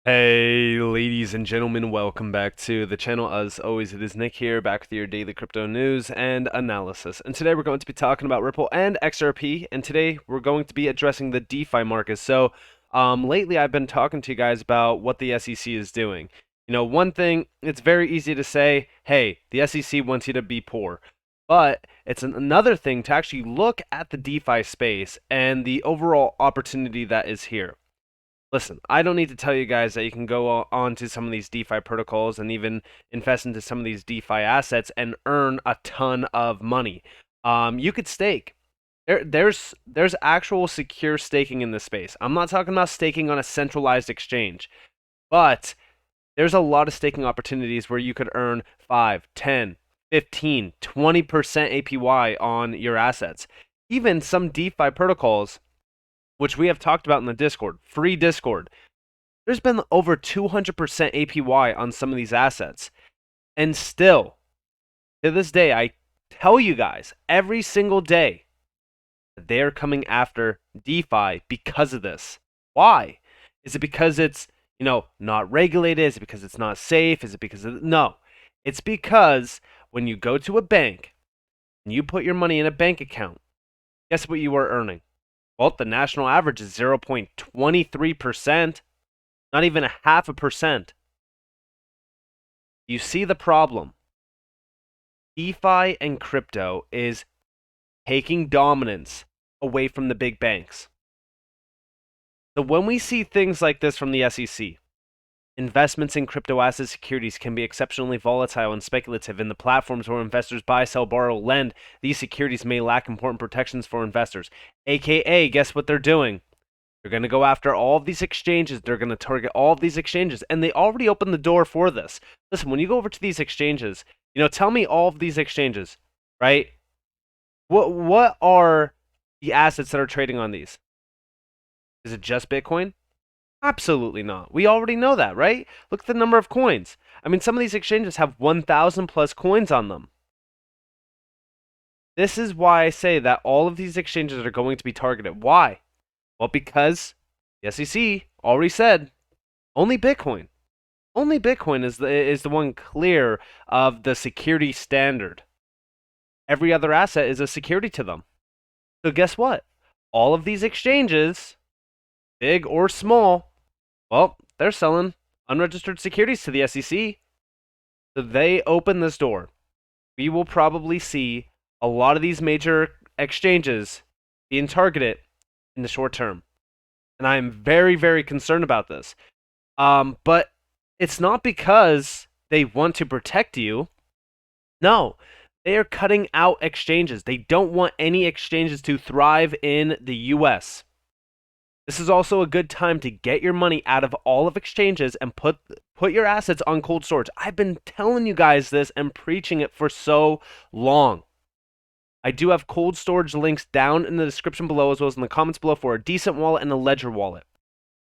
Hey, ladies and gentlemen, welcome back to the channel. As always, it is Nick here, back with your daily crypto news and analysis. And today we're going to be talking about Ripple and XRP, and today we're going to be addressing the DeFi market. So, lately I've been talking to you guys about what the SEC is doing. You know, one thing, it's very easy to say, hey, the SEC wants you to be poor. But it's another thing to actually look at the DeFi space and the overall opportunity that is here. Listen, I don't need to tell you guys that you can go on to some of these DeFi protocols and even invest into some of these DeFi assets and earn a ton of money. You could stake. There's actual secure staking in this space. I'm not talking about staking on a centralized exchange, but there's a lot of staking opportunities where you could earn 5, 10, 15, 20% APY on your assets. Even some DeFi protocols, which we have talked about in the Discord, free Discord, there's been over 200% APY on some of these assets. And still, to this day, I tell you guys every single day that they're coming after DeFi because of this. Why? Is it because it's, not regulated? Is it because it's not safe? Is it because of... No. It's because when you go to a bank and you put your money in a bank account, guess what you are earning? Well, the national average is 0.23%, not even a half a percent. You see the problem. DeFi and crypto is taking dominance away from the big banks. So when we see things like this from the SEC, investments in crypto asset securities can be exceptionally volatile and speculative. In the platforms where investors buy, sell, borrow, lend, these securities may lack important protections for investors. AKA, guess what they're doing? They're going to go after all of these exchanges. They're going to target all of these exchanges. And they already opened the door for this. Listen, when you go over to these exchanges, tell me all of these exchanges, right? What are the assets that are trading on these? Is it just Bitcoin? Absolutely not. We already know that, right? Look at the number of coins. I mean, some of these exchanges have 1,000 plus coins on them. This is why I say that all of these exchanges are going to be targeted. Why? Well, because the SEC already said only Bitcoin. Only Bitcoin is the one clear of the security standard. Every other asset is a security to them. So guess what? All of these exchanges, big or small, well, they're selling unregistered securities to the SEC. So they open this door. We will probably see a lot of these major exchanges being targeted in the short term. And I am very, very concerned about this. But it's not because they want to protect you. No, they are cutting out exchanges. They don't want any exchanges to thrive in the US. This is also a good time to get your money out of all of exchanges and put your assets on cold storage. I've been telling you guys this and preaching it for so long. I do have cold storage links down in the description below as well as in the comments below for a DCENT wallet and a Ledger wallet.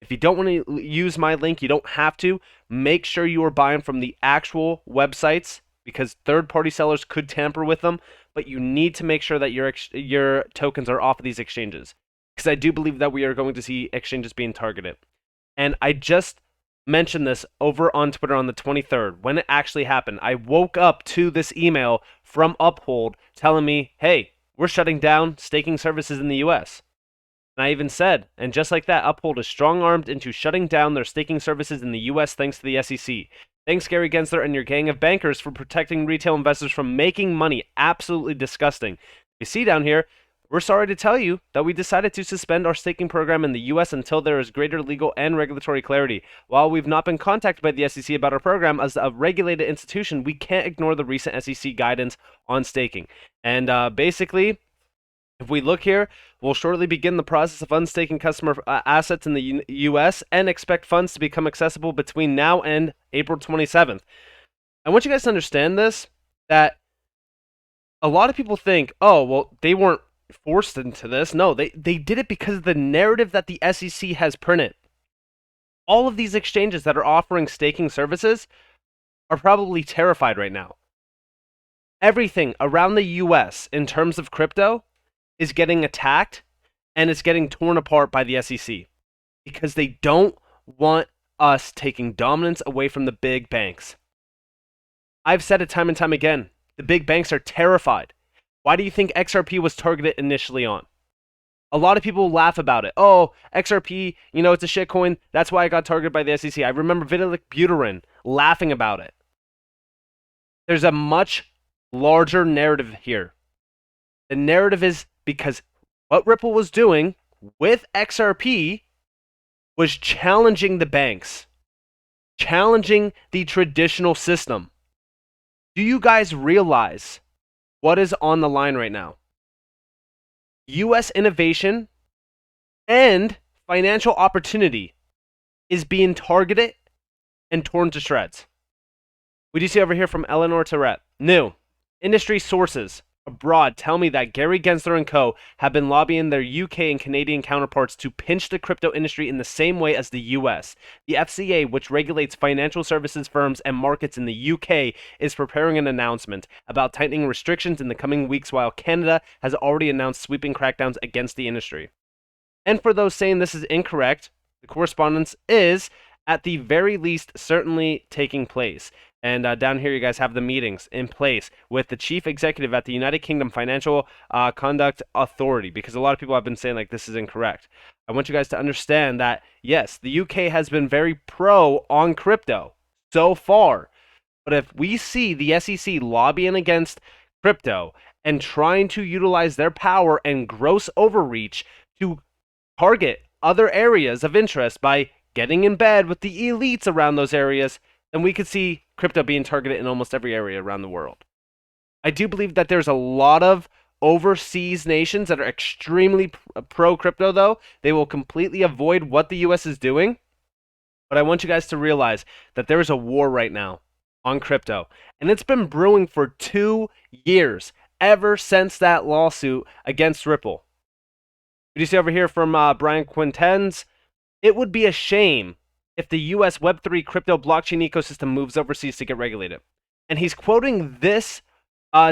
If you don't want to use my link, you don't have to. Make sure you are buying from the actual websites because third-party sellers could tamper with them, but you need to make sure that your tokens are off of these exchanges because I do believe that we are going to see exchanges being targeted. And I just mentioned this over on Twitter on the 23rd when it actually happened. I woke up to this email from Uphold telling me, hey, we're shutting down staking services in the US. And I even said, and just like that, Uphold is strong-armed into shutting down their staking services in the US thanks to the SEC. Thanks, Gary Gensler and your gang of bankers for protecting retail investors from making money. Absolutely disgusting. You see down here, we're sorry to tell you that we decided to suspend our staking program in the US until there is greater legal and regulatory clarity. While we've not been contacted by the SEC about our program as a regulated institution, we can't ignore the recent SEC guidance on staking. And basically, if we look here, we'll shortly begin the process of unstaking customer assets in the US and expect funds to become accessible between now and April 27th. I want you guys to understand this, that a lot of people think, oh, well, they weren't forced into this. No, they did it because of the narrative that the SEC has printed. All of these exchanges that are offering staking services are probably terrified right now. Everything around the US in terms of crypto is getting attacked and it's getting torn apart by the SEC because they don't want us taking dominance away from the big banks. I've said it time and time again. The big banks are terrified. Why do you think XRP was targeted initially on? A lot of people laugh about it. Oh, XRP, it's a shitcoin. That's why I got targeted by the SEC. I remember Vitalik Buterin laughing about it. There's a much larger narrative here. The narrative is because what Rippl was doing with XRP was challenging the banks, challenging the traditional system. Do you guys realize what is on the line right now? U.S. innovation and financial opportunity is being targeted and torn to shreds. We do see over here from Eleanor Terrett. New industry sources abroad tell me that Gary Gensler and co. have been lobbying their UK and Canadian counterparts to pinch the crypto industry in the same way as the US. The FCA, which regulates financial services firms and markets in the UK, is preparing an announcement about tightening restrictions in the coming weeks, while Canada has already announced sweeping crackdowns against the industry. And for those saying this is incorrect, the correspondence is, at the very least, certainly taking place. And down here, you guys have the meetings in place with the chief executive at the United Kingdom Financial Conduct Authority, because a lot of people have been saying, like, this is incorrect. I want you guys to understand that, yes, the UK has been very pro on crypto so far. But if we see the SEC lobbying against crypto and trying to utilize their power and gross overreach to target other areas of interest by getting in bed with the elites around those areas, then we could see crypto being targeted in almost every area around the world. I do believe that there's a lot of overseas nations that are extremely pro-crypto, though. They will completely avoid what the US is doing. But I want you guys to realize that there is a war right now on crypto. And it's been brewing for 2 years, ever since that lawsuit against Rippl. You see over here from Brian Quintens, it would be a shame if the US Web3 crypto blockchain ecosystem moves overseas to get regulated. And he's quoting this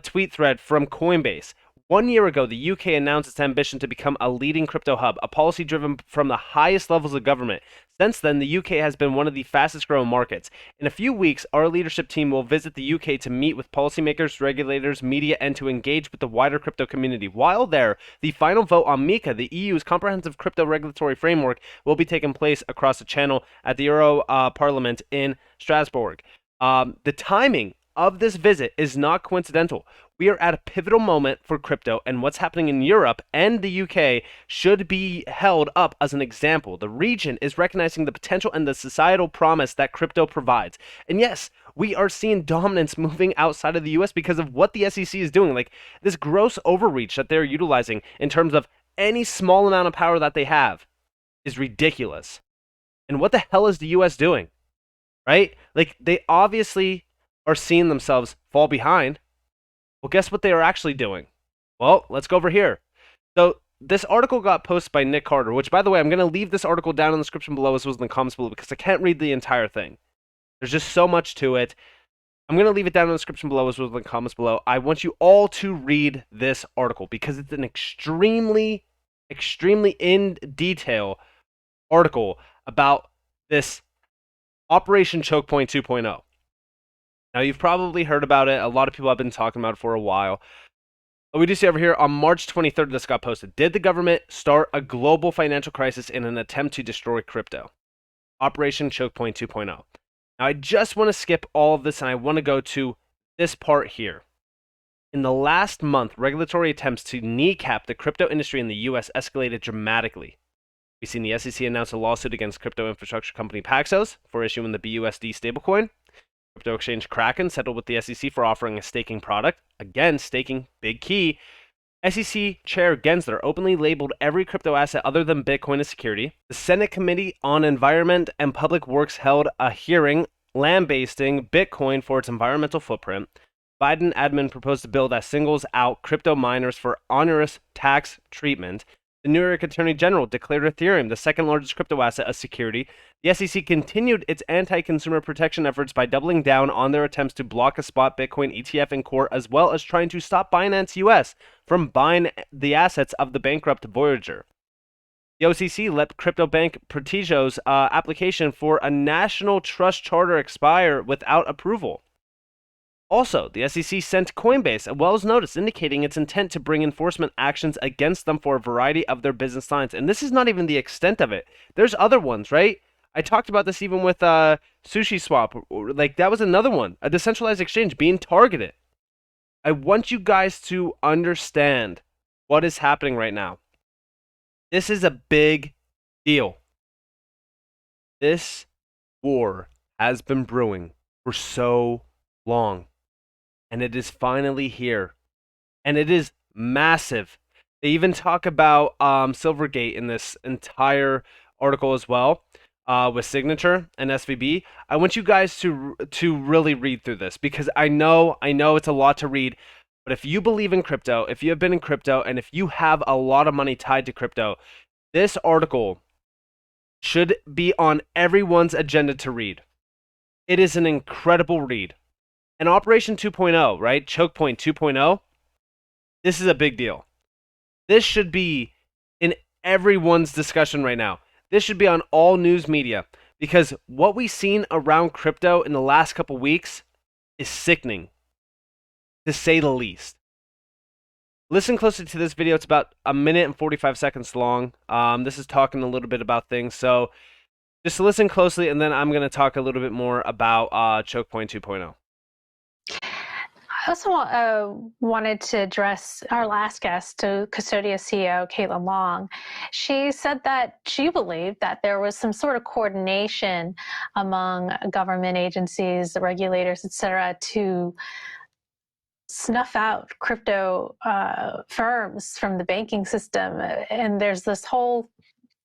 tweet thread from Coinbase. 1 year ago, the UK announced its ambition to become a leading crypto hub, a policy driven from the highest levels of government. Since then, the UK has been one of the fastest growing markets. In a few weeks, our leadership team will visit the UK to meet with policymakers, regulators, media, and to engage with the wider crypto community. While there, the final vote on MiCA, the EU's comprehensive crypto regulatory framework, will be taking place across the channel at the Euro Parliament in Strasbourg. The timing of this visit is not coincidental. We are at a pivotal moment for crypto, and what's happening in Europe and the UK should be held up as an example. The region is recognizing the potential and the societal promise that crypto provides. And yes, we are seeing dominance moving outside of the US because of what the SEC is doing. Like, this gross overreach that they're utilizing in terms of any small amount of power that they have is ridiculous. And what the hell is the US doing? Right? Like, they obviously are seeing themselves fall behind. Well, guess what they are actually doing? Well, let's go over here. So this article got posted by Nick Carter, which, by the way, I'm going to leave this article down in the description below as well as in the comments below because I can't read the entire thing. There's just so much to it. I'm going to leave it down in the description below as well as in the comments below. I want you all to read this article because it's an extremely in detail article about this Operation Choke Point 2.0. Now, you've probably heard about it. A lot of people have been talking about it for a while. But we do see over here on March 23rd, this got posted. Did the government start a global financial crisis in an attempt to destroy crypto? Operation Choke Point 2.0. Now, I just want to skip all of this and I want to go to this part here. In the last month, regulatory attempts to kneecap the crypto industry in the US escalated dramatically. We've seen the SEC announce a lawsuit against crypto infrastructure company Paxos for issuing the BUSD stablecoin. Crypto exchange Kraken settled with the SEC for offering a staking product. Again, staking, big key. SEC Chair Gensler openly labeled every crypto asset other than Bitcoin as security. The Senate Committee on Environment and Public Works held a hearing lambasting Bitcoin for its environmental footprint. Biden admin proposed a bill that singles out crypto miners for onerous tax treatment. The New York Attorney General declared Ethereum the second largest crypto asset a security. The SEC continued its anti-consumer protection efforts by doubling down on their attempts to block a spot Bitcoin ETF in court, as well as trying to stop Binance US from buying the assets of the bankrupt Voyager. The OCC let crypto bank Prestigo's application for a national trust charter expire without approval. Also, the SEC sent Coinbase a Wells notice indicating its intent to bring enforcement actions against them for a variety of their business lines. And this is not even the extent of it. There's other ones, right? I talked about this even with Sushi Swap. Like, that was another one, a decentralized exchange being targeted. I want you guys to understand what is happening right now. This is a big deal. This war has been brewing for so long, and it is finally here, and it is massive. They even talk about Silvergate in this entire article as well, with Signature and SVB. I want you guys to really read through this because I know it's a lot to read, but if you believe in crypto, if you have been in crypto, and if you have a lot of money tied to crypto, this article should be on everyone's agenda to read. It is an incredible read. And Operation 2.0, right? Choke Point 2.0. This is a big deal. This should be in everyone's discussion right now. This should be on all news media because what we've seen around crypto in the last couple weeks is sickening, to say the least. Listen closely to this video. It's about a minute and 45 seconds long. This is talking a little bit about things. So just listen closely, and then I'm going to talk a little bit more about Choke Point 2.0. I also wanted to address our last guest, Custodia CEO Caitlin Long. She said that she believed that there was some sort of coordination among government agencies, the regulators, et cetera, to snuff out crypto firms from the banking system. And there's this whole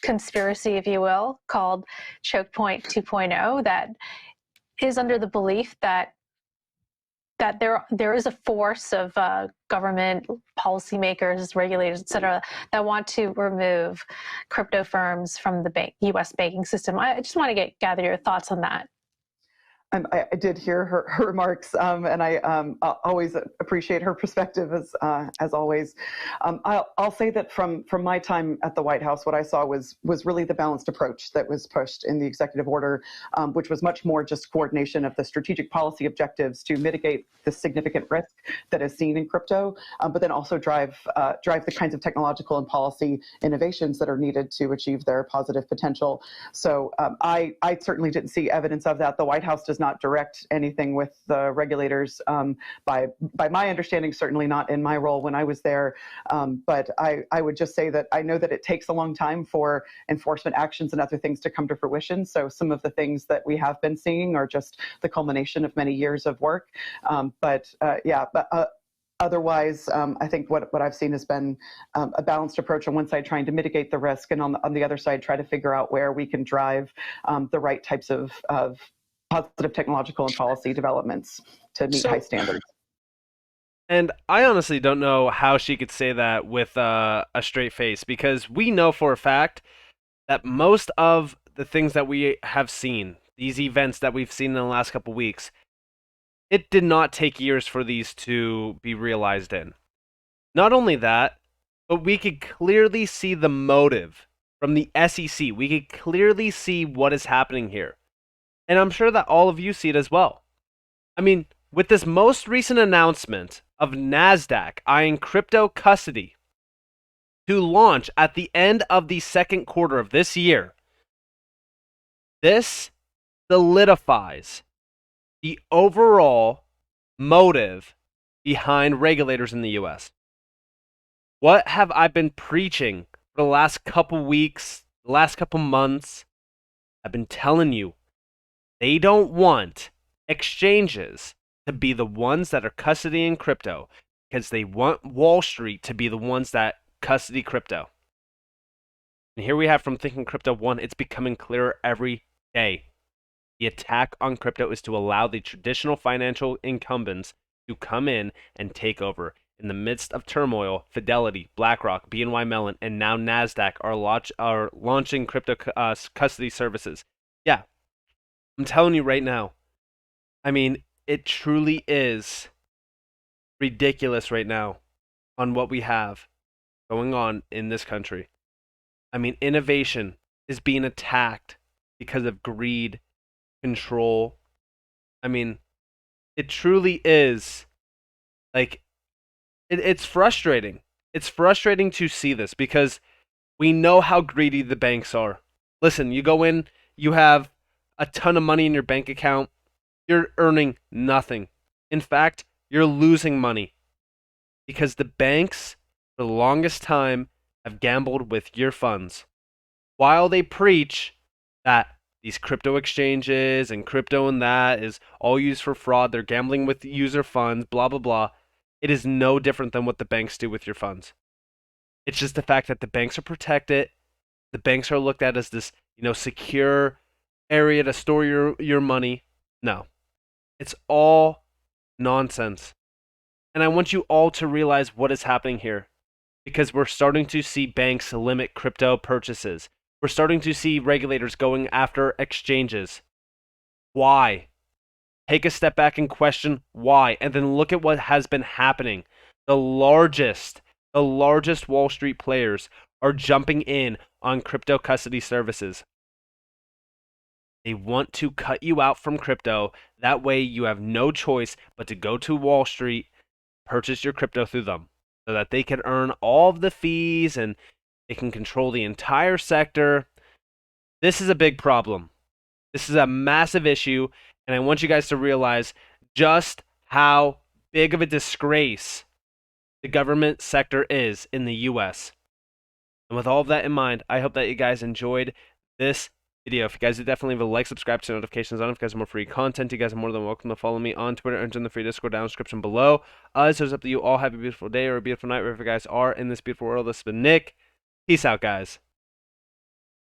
conspiracy, if you will, called Choke Point 2.0 that is under the belief that there is a force of government policymakers, regulators, et cetera, that want to remove crypto firms from the U.S. banking system. I just want to gather your thoughts on that. I did hear her remarks, and I always appreciate her perspective as always. I'll say that from my time at the White House, what I saw was really the balanced approach that was pushed in the executive order, which was much more just coordination of the strategic policy objectives to mitigate the significant risk that is seen in crypto, but then also drive the kinds of technological and policy innovations that are needed to achieve their positive potential. So I certainly didn't see evidence of that. The White House does not direct anything with the regulators. By my understanding, certainly not in my role when I was there. But I would just say that I know that it takes a long time for enforcement actions and other things to come to fruition. So some of the things that we have been seeing are just the culmination of many years of work. Otherwise, I think what I've seen has been a balanced approach on one side, trying to mitigate the risk, and on the other side, try to figure out where we can drive the right types of positive technological and policy developments to meet high standards. And I honestly don't know how she could say that with a straight face, because we know for a fact that most of the things that we have seen, these events that we've seen in the last couple weeks, it did not take years for these to be realized in. Not only that, but we could clearly see the motive from the SEC. We could clearly see what is happening here. And I'm sure that all of you see it as well. I mean, with this most recent announcement of NASDAQ eyeing crypto custody to launch at the end of the second quarter of this year, this solidifies the overall motive behind regulators in the US. What have I been preaching for the last couple weeks, the last couple months? I've been telling you, they don't want exchanges to be the ones that are custodying crypto because they want Wall Street to be the ones that custody crypto. And here we have from Thinking Crypto 1, it's becoming clearer every day. The attack on crypto is to allow the traditional financial incumbents to come in and take over. In the midst of turmoil, Fidelity, BlackRock, BNY Mellon, and now NASDAQ are launching crypto custody services. Yeah, I'm telling you right now. I mean, it truly is ridiculous right now on what we have going on in this country. I mean, innovation is being attacked because of greed, control. I mean, it truly is like it's frustrating. It's frustrating to see this because we know how greedy the banks are. Listen, you go in, you have a ton of money in your bank account, you're earning nothing. In fact, you're losing money because the banks, for the longest time, have gambled with your funds. While they preach that these crypto exchanges and crypto and that is all used for fraud, they're gambling with user funds, blah, blah, blah. It is no different than what the banks do with your funds. It's just the fact that the banks are protected. The banks are looked at as this, secure area to store your money. No, it's all nonsense. And I want you all to realize what is happening here because we're starting to see banks limit crypto purchases. We're starting to see regulators going after exchanges. Why? Take a step back and question why, and then look at what has been happening. The largest Wall Street players are jumping in on crypto custody services. They want to cut you out from crypto. That way you have no choice but to go to Wall Street, purchase your crypto through them so that they can earn all of the fees and they can control the entire sector. This is a big problem. This is a massive issue, and I want you guys to realize just how big of a disgrace the government sector is in the US. And with all of that in mind, I hope that you guys enjoyed this video. If you guys did, definitely leave a like, subscribe to notifications on. If you guys want more free content, you guys are more than welcome to follow me on Twitter and join the free Discord down in the description below. So it's up to you all. Have a beautiful day or a beautiful night wherever you guys are in this beautiful world. This has been Nick. Peace out, guys.